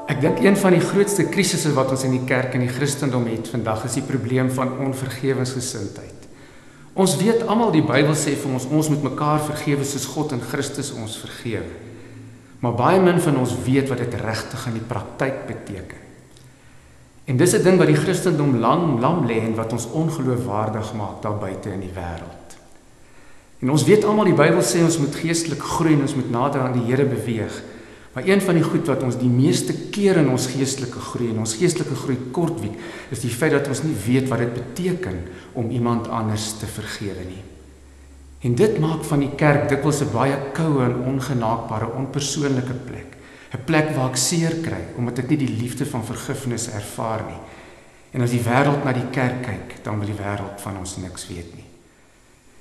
Ek dink een van die grootste krisisse wat ons in die kerk en die Christendom het vandag is die probleem van onvergewensgesindheid. Ons weet almal die Bybel sê vir ons moet mekaar vergewe soos God in Christus ons vergewe. Maar baie min van ons weet wat dit regtig in die praktyk beteken. En dis 'n ding wat die Christendom lam lê en wat ons ongeloofwaardig maak daar buite in die wêreld. En ons weet almal die Bybel sê ons moet geestelik groei en ons moet nader aan die Here beweeg. Maar een van die goed wat ons die meeste keer in ons geestelike groei en ons geestelike groei kortwiek, is die feit dat ons nie weet wat dit beteken om iemand anders te vergewe nie. En dit maak van die kerk dikwels 'n baie koue en ongenaakbare, onpersoonlike plek. 'n Plek waar ek seer kry, omdat ek nie die liefde van vergifnis ervaar nie. En as die wêreld na die kerk kyk, dan wil die wêreld van ons niks weet nie.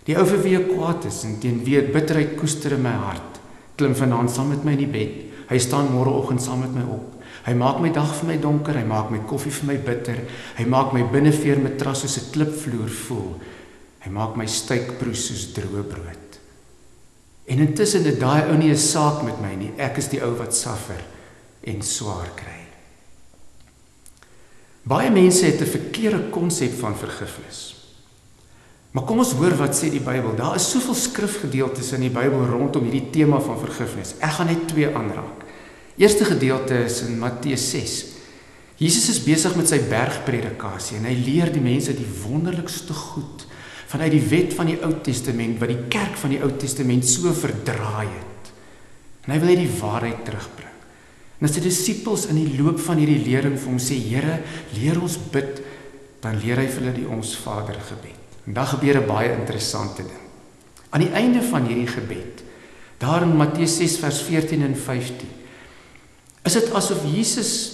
Die ou vir wie ek kwaad is en teen wie ek bitterheid koester in my hart, klim vanaand saam met my in die bed. Hy staan môreoggend saam met my op. Hy maak my dag vir my donker, hy maak my koffie vir my bitter, hy maak my binneveer matras soos 'n klipvloer voel. Hy maak my steikbroos soos droë brood. En intussen het daai ou nie 'n saak met my nie. Ek is die ou wat suffer en swaar kry. Baie mense het 'n verkeerde konsep van vergifnis. Maar kom ons hoor wat sê die Bybel. Daar is soveel skrifgedeeltes in die Bybel rondom hierdie tema van vergifnis. Ek gaan net 2 aanraak. Eerste gedeelte is in Matteus 6. Jesus is besig met sy bergpredikasie en hy leer die mense die wonderlikste goed vanuit die wet van die Ou Testament wat die kerk van die Ou Testament so verdraai het. En hy wil net die waarheid terugbring. En as die disippels in die loop van hierdie lering vir hom sê, Here, leer ons bid, dan leer hy vir hulle die Ons Vader gebed. En dan gebeur 'n baie interessante ding. Aan die einde van hierdie gebed, daar in Matteus 6 vers 14 en 15, is dit asof Jesus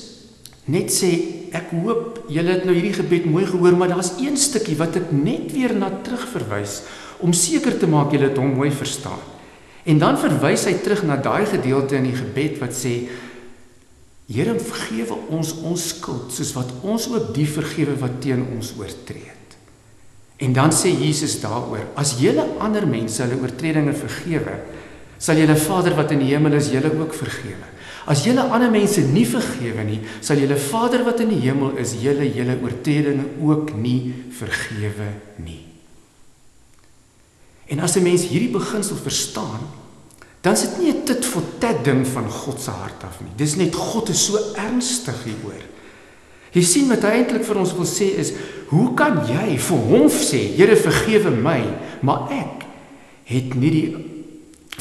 net sê, ek hoop julle het nou hierdie gebed mooi gehoor, maar daar's een stukkie wat ek net weer na terug verwys, om seker te maak julle het hom mooi verstaan. En dan verwys hy terug na daai gedeelte in die gebed wat sê, Here, vergewe ons skuld, soos wat ons ook die vergewe wat teen ons oortree het. En dan sê Jesus daaroor, as julle ander mense hulle oortredinge vergewe, sal julle Vader wat in die hemel is, julle ook vergewe. As julle ander mense nie vergewe nie, sal julle Vader wat in die hemel is, julle oortredinge ook nie vergewe nie. En as 'n mens hierdie beginsel verstaan, dan is dit nie 'n tit for tat ding van God se hart af nie. Dis net God is so ernstig hieroor. Jy sien wat hy eintlik vir ons wil sê is, hoe kan jy vir hom sê, Here vergewe my, maar ek het nie die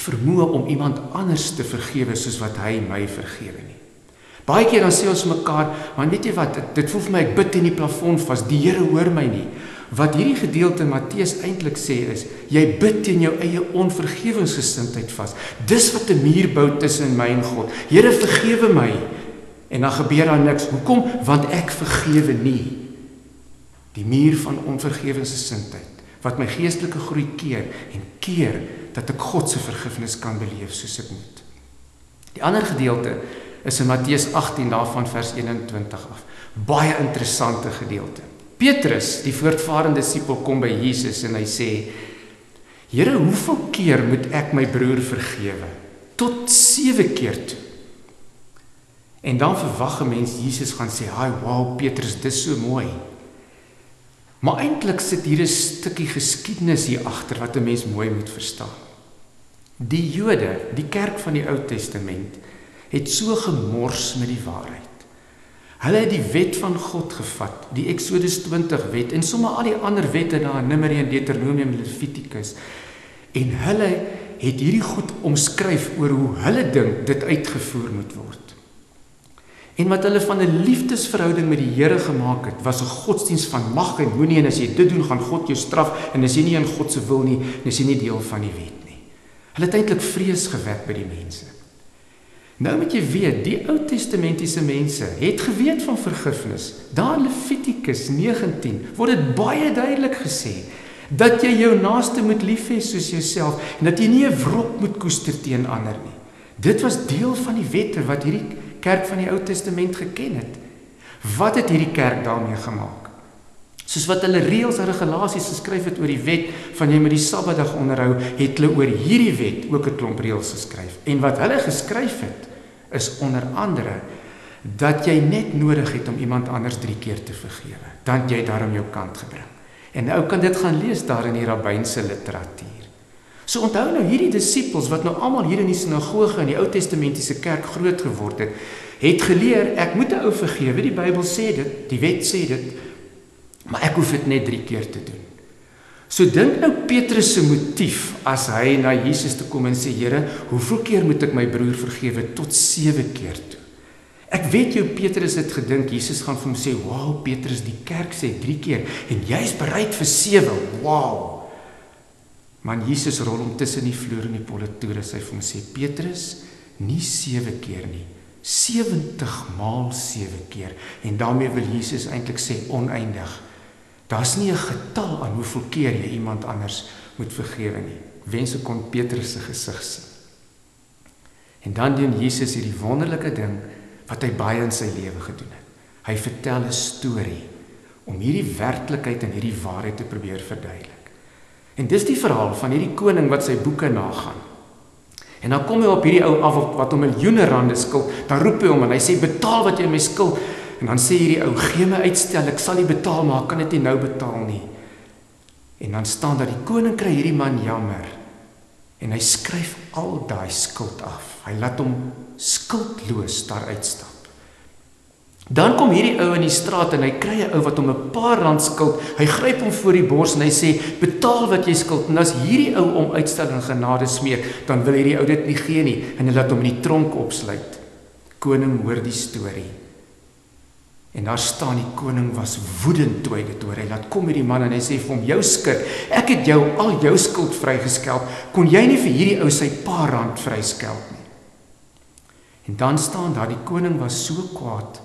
vermoë om iemand anders te vergewe soos wat hy my vergewe nie. Baie keer dan sê ons mekaar, maar weet jy wat, dit voel vir my ek bid in die plafon vas, die Here hoor my nie. Wat hierdie gedeelte in Matteus eintlik sê is, jy bid teen jou eie onvergewensgesindheid vas. Dis wat 'n muur bou tussen my en God. Here vergewe my. En dan gebeur daar niks. Hoekom? Want ek vergewe nie. Die muur van onvergewensgesindheid wat my geestelike groei keer dat ek God se vergifnis kan beleef soos ek moet. Die ander gedeelte is in Matteus 18 daarvan vers 21 af. Baie interessante gedeelte. Petrus, die voortvarende disipel, kom by Jesus en hy sê, Here, hoeveel keer moet ek my broer vergewe? Tot 7 keer toe. En dan verwag 'n mens Jesus gaan sê, wow Petrus, dis so mooi. Maar eintlik sit hier 'n stukkie geskiedenis hier agter wat 'n mens mooi moet verstaan. Die Jode, die kerk van die Ou Testament, het so gemors met die waarheid. Hulle het die wet van God gevat, die Exodus 20 wet, en sommer al die ander wette daar in Numeri en Deuteronomium en Levitikus, en hulle het hierdie goed omskryf oor hoe hulle dink dit uitgevoer moet word. En wat hulle van 'n liefdesverhouding met die Here gemaak het, was 'n godsdiens van mag en moenie, en as jy dit doen, gaan God jou straf, en as jy nie in God se wil nie, dan is jy nie deel van die wet nie. Hulle het eintlik vrees gewek by die mense. Nou moet jy weet, die Ou Testamentiese mense het geweet van vergifnis. Daar in Levitikus 19 word dit baie duidelik gesê, dat jy jou naaste moet lief hê soos jouself, en dat jy nie 'n wrok moet koester teen ander nie. Dit was deel van die wette wat hierdie kerk van die Ou Testament geken het. Wat het hierdie kerk daarmee gemaak? Soos wat hulle reëls en regulasies geskryf het oor die wet van jy moet die Sabbatdag onderhou, het hulle oor hierdie wet ook 'n klomp reëls geskryf. En wat hulle geskryf het, is onder andere dat jy net nodig het om iemand anders 3 keer te vergewe, dan jy daarom jou kant gebring. En nou kan dit gaan lees daar in die rabbynse literatuur. So onthou nou hierdie disippels wat nou almal hier in die sinagoge in die Ou Testamentiese kerk groot geword het geleer, ek moet 'n ou vergewe, die Bybel sê dit, die wet sê dit, maar ek hoef dit net 3 keer te doen. So dink nou Petrus se motief as hy na Jesus toe kom en sê, Here, hoeveel keer moet ek my broer vergewe? Tot 7 keer toe. Ek weet jou Petrus het gedink, Jesus gaan vir hom sê, wow Petrus, die kerk sê 3 keer, en jy is bereid vir 7, wow. Maar Jesus rol hom tussen die vloer en die politoer, as hy vir hom sê, Petrus, nie 7 keer nie, 70 maal 7 keer, en daarmee wil Jesus eintlik sê, oneindig. Daar's nie 'n getal aan hoeveel keer jy iemand anders moet vergewe nie. Wens ek kon Petrus se gesig sien. En dan doen Jesus hierdie wonderlike ding wat hy baie in sy lewe gedoen het. Hy vertel 'n storie om hierdie werklikheid en hierdie waarheid te probeer verduidelik. En dis die verhaal van hierdie koning wat sy boeke nagaan. En dan kom hy op hierdie ou af wat hom miljoene rande skuld, dan roep hy hom en hy sê, betaal wat jy my skuld. En dan sê hierdie ou, gee my uitstel, ek sal nie betaal, maar ek kan dit nie nou betaal nie. En dan staan dat die koning kry hierdie man jammer. En hy skryf al daai skuld af. Hy laat hom skuldloos daar uitstap. Dan kom hierdie ou in die straat en hy kry 'n ou wat hom 'n paar rand skuld. Hy gryp hom voor die bors en hy sê, betaal wat jy skuld. En as hierdie ou om uitstel en genade smeek, dan wil hierdie ou dit nie gee nie. En hy laat hom in die tronk opsluit. Koning hoor die storie. En daar staan die koning was woedend toe hy dit hoor. Hy laat kom hierdie man en hy sê vir hom, jou skuld, ek het jou al jou skuld vrygeskeld. Kon jy nie vir hierdie ou sy paar rand vryskeld nie? En dan staan daar, die koning was so kwaad,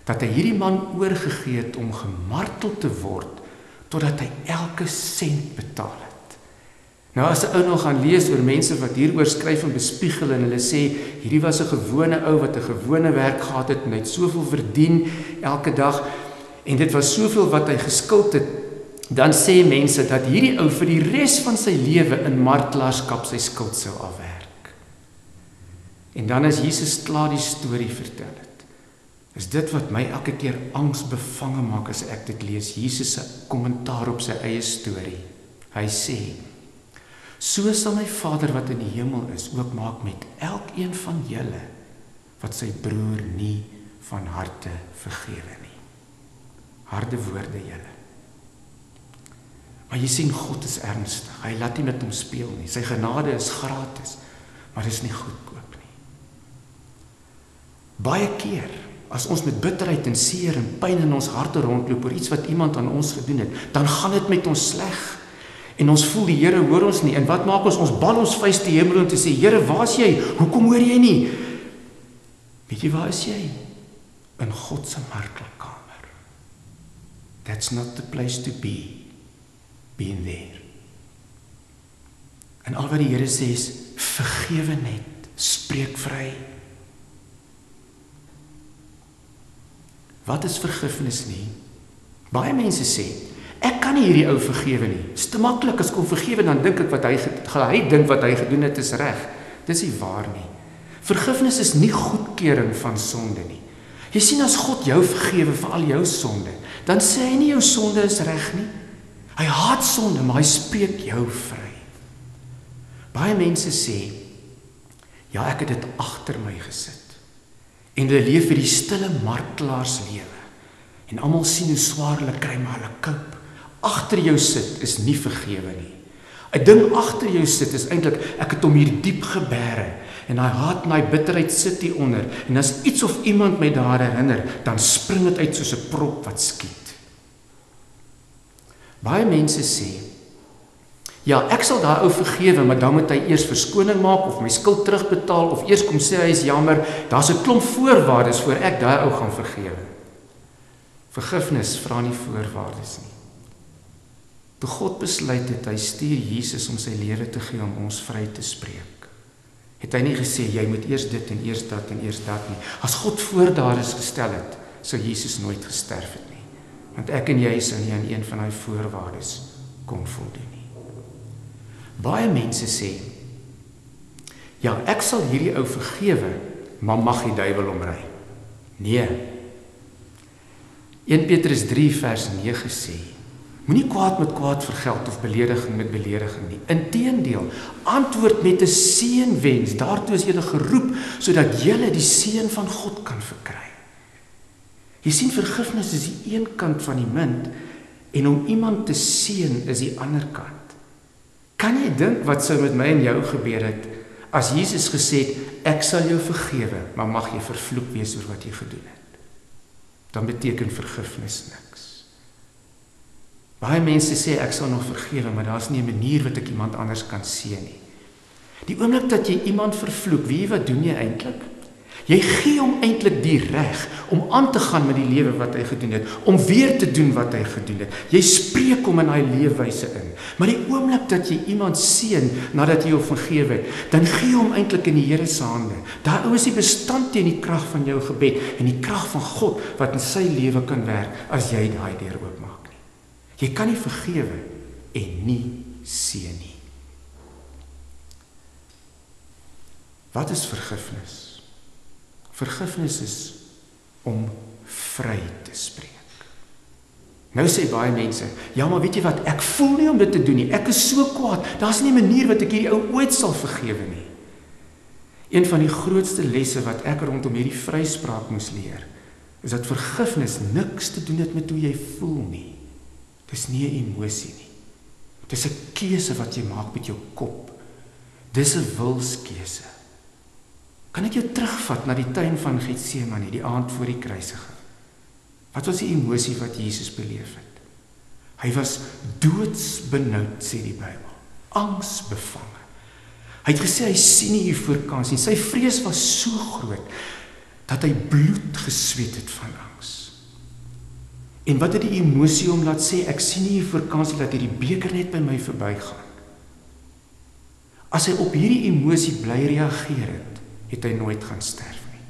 dat hy hierdie man oorgegee het om gemartel te word, totdat hy elke sent betaal het. Nou as 'n ou nog gaan lees oor mense wat hieroor skryf en bespiegel en hulle sê, hierdie was 'n gewone ou wat 'n gewone werk gehad het en hy het soveel verdien elke dag, en dit was soveel wat hy geskuld het, dan sê mense dat hierdie ou vir die res van sy lewe in martelaarskap sy skuld sou afwerk. En dan as Jesus klaar die storie vertel het, is dit wat my elke keer angsbevange maak as ek dit lees, Jesus se kommentaar op sy eie storie. Hy sê, so sal my Vader wat in die hemel is, ook maak met elkeen van julle, wat sy broer nie van harte vergewe nie. Harde woorde julle. Maar jy sien, God is ernstig, hy laat nie met hom speel nie, sy genade is gratis, maar is nie goedkoop nie. Baie keer, as ons met bitterheid en seer en pyn in ons harte rondloop oor iets wat iemand aan ons gedoen het, dan gaan dit met ons sleg. En ons voel die Here hoor ons nie. En wat maak ons? Ons bal ons vuis te hemel om te sê, Here, waar is jy? Hoekom hoor jy nie? Weet jy waar is jy? In God se martelkamer. That's not the place to be. Being there. En al wat die Here sê is, vergewe net, spreek vry. Wat is vergifnis nie? Baie mense sê, ek kan nie hierdie ou vergewe nie. Dit is te maklik, as ek hom vergewe, dan dink ek wat hy dink wat hy gedoen het is reg. Dis nie waar nie. Vergifnis is nie goedkeuring van sonde nie. Jy sien, as God jou vergewe vir al jou sonde, dan sê hy nie jou sonde is reg nie. Hy haat sonde, maar hy spreek jou vry. Baie mense sê, ja, ek het dit agter my gesit. En hulle leef vir die stille martelaarslewe. En almal sien hoe swaar hulle kry, maar hulle koop. Agter jou sit is nie vergewe nie. 'n Ding agter jou sit is eintlik, ek het hom hier diep gebere. En hy haat en hy bitterheid sit hier onder. En as iets of iemand my daar herinner, dan spring dit uit soos 'n prop wat skiet. Baie mense sê, ja, ek sal daai ou vergewe, maar dan moet hy eers verskoning maak of my skuld terugbetaal of eers kom sê hy is jammer. Daar's 'n klomp voorwaardes voor ek daai ou gaan vergewe. Vergifnis vra nie voorwaardes nie. Toe God besluit het, hy stuur Jesus om sy lewe te gee om ons vry te spreek, het hy nie gesê, jy moet eers dit en eers dat en eers dat nie. As God voorwaardes gestel het, sou Jesus nooit gesterf het nie. Want ek en jy sou nie aan een van die voorwaardes kon voldoen nie. Baie mense sê, ja, ek sal hierdie ou vergewe, maar mag die duiwel omry. Nee. 1 Petrus 3 vers 9 sê, moenie kwaad met kwaad vergeld of belediging met belediging nie. Inteendeel, antwoord met 'n seënwens. Daartoe is julle geroep, sodat julle die seën van God kan verkry. Jy sien, vergifnis is die een kant van die munt, en om iemand te seën is die ander kant. Kan jy dink wat sou met my en jou gebeur het, as Jesus gesê het, ek sal jou vergewe, maar mag jy vervloek wees oor wat jy gedoen het? Dan beteken vergifnis niks. Baie mense sê, ek sal nog vergewe, maar daar is nie 'n manier wat ek iemand anders kan seën nie. Die oomblik dat jy iemand vervloek, weet jy wat doen jy eintlik? Jy gee hom eintlik die reg om aan te gaan met die lewe wat hy gedoen het, om weer te doen wat hy gedoen het. Jy spreek hom in daai leefwyse in. Maar die oomblik dat jy iemand seën nadat jy hom vergewe het, dan gee jy hom eintlik in die Here se hande. Daai ou is die bestand teen die krag van jou gebed en die krag van God wat in sy lewe kan werk as jy daai deur oopmaak nie. Jy kan nie vergewe en nie seën nie. Wat is vergifnis? Vergifnis is om vry te spreek. Nou sê baie mense, ja maar weet jy wat, ek voel nie om dit te doen nie, ek is so kwaad, daar's nie 'n manier wat ek hierdie ou ooit sal vergewe nie. Een van die grootste lesse wat ek rondom hierdie vryspraak moes leer, is dat vergifnis niks te doen het met hoe jy voel nie. Dis nie 'n emosie nie. Dis 'n keuse wat jy maak met jou kop. Dis 'n wilskeuse. Kan ek jou terugvat na die tuin van Getsemane, die aand voor die kruisiging? Wat was die emosie wat Jesus beleef het? Hy was doodsbenoud, sê die Bybel. Angsbevange. Hy het gesê hy sien nie hier voor kans nie. Sy vrees was so groot dat hy bloed gesweet het van angs. En wat het die emosie om laat sê, ek sien nie hier voor kans nie dat hierdie beker net by my verbygaan? As hy op hierdie emosie bly reageer het hy nooit gaan sterf nie.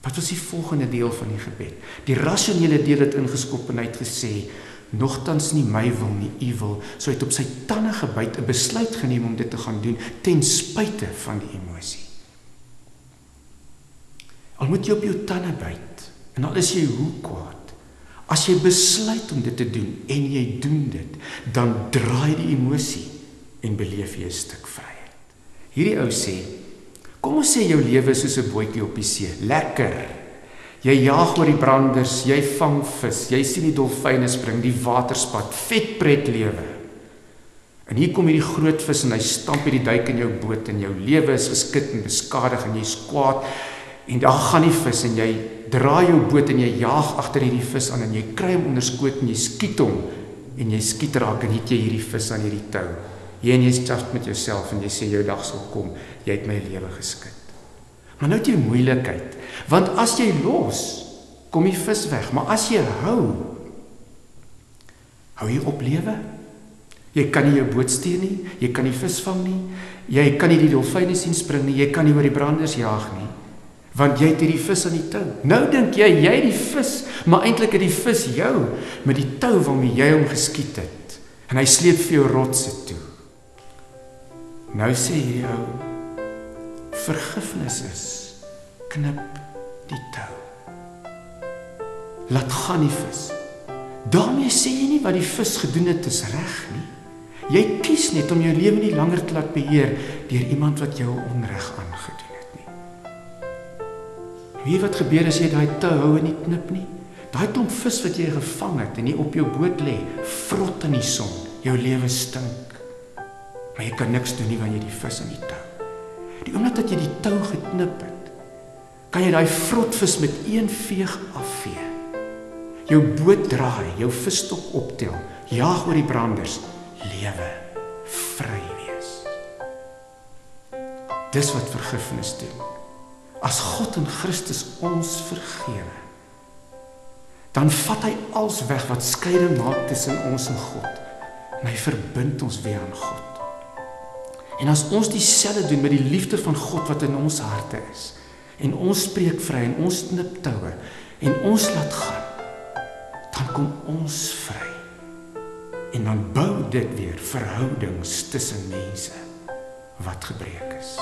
Wat was die volgende deel van die gebed? Die rasionele deel het ingeskop en hy het gesê, nogtans nie my wil nie, u wil. So hy het op sy tande gebyt, 'n besluit geneem om dit te gaan doen, ten spyte van die emosie. Al moet jy op jou tande byt, en al is jy hoe kwaad, as jy besluit om dit te doen, en jy doen dit, dan draai die emosie, en beleef jy 'n stuk vryheid. Hierdie ou sê, kom ons sê jou lewe is soos 'n bootjie op die see, lekker. Jy jaag oor die branders, jy vang vis, jy sien die dolfyne spring, die waterspat, vet pret lewe. En hier kom hierdie groot vis en hy stamp hierdie duik in jou boot en jou lewe is geskit en beskadig en jy's kwaad en daar gaan die vis en jy draai jou boot en jy jaag agter hierdie vis aan en jy kry hom onder skoot en jy skiet hom en jy skiet raak en jy hierdie vis aan hierdie tou. Jy en jy chaft met jouself en jy sê jou dag sal kom, jy het my lewe geskit. Maar nou het jy moeilikheid, want as jy los, kom die vis weg, maar as jy hou jy op lewe? Jy kan nie jou boot stuur nie, jy kan nie vis vang nie, jy kan nie die dolfyne sien spring nie, jy kan nie oor die branders jaag nie, want jy het hierdie vis aan die tou. Nou dink jy het die vis, maar eintlik het die vis jou, met die tou waarmee jy hom geskiet het, en hy sleep vir jou rotse toe. Nou sê hierdie ou, vergifnis is, knip die tou. Laat gaan die vis. Daarmee sê jy nie wat die vis gedoen het is reg nie. Jy kies net om jou lewe nie langer te laat beheer deur iemand wat jou onreg aangedoen het nie. Weet wat gebeur as jy daai tou hou en nie knip nie? Daai klomp vis wat jy gevang het en jy op jou boot lê, vrot in die son, jou lewe stink. Maar jy kan niks doen nie wanneer jy die vis in die tou. Die oomblik dat jy die tou geknip het, kan jy daai vrotvis met een veeg afvee. Jou boot draai, jou visstok optel, jaag oor die branders, lewe, vry wees. Dis wat vergifnis doen. As God in Christus ons vergewe, dan vat hy alles weg wat skeiding maak tussen ons en God, en hy verbind ons weer aan God. En as ons dieselfde doen met die liefde van God wat in ons harte is, en ons spreek vry en ons knip toue en ons laat gaan, dan kom ons vry. En dan bou dit weer verhoudings tussen mense wat gebreek is.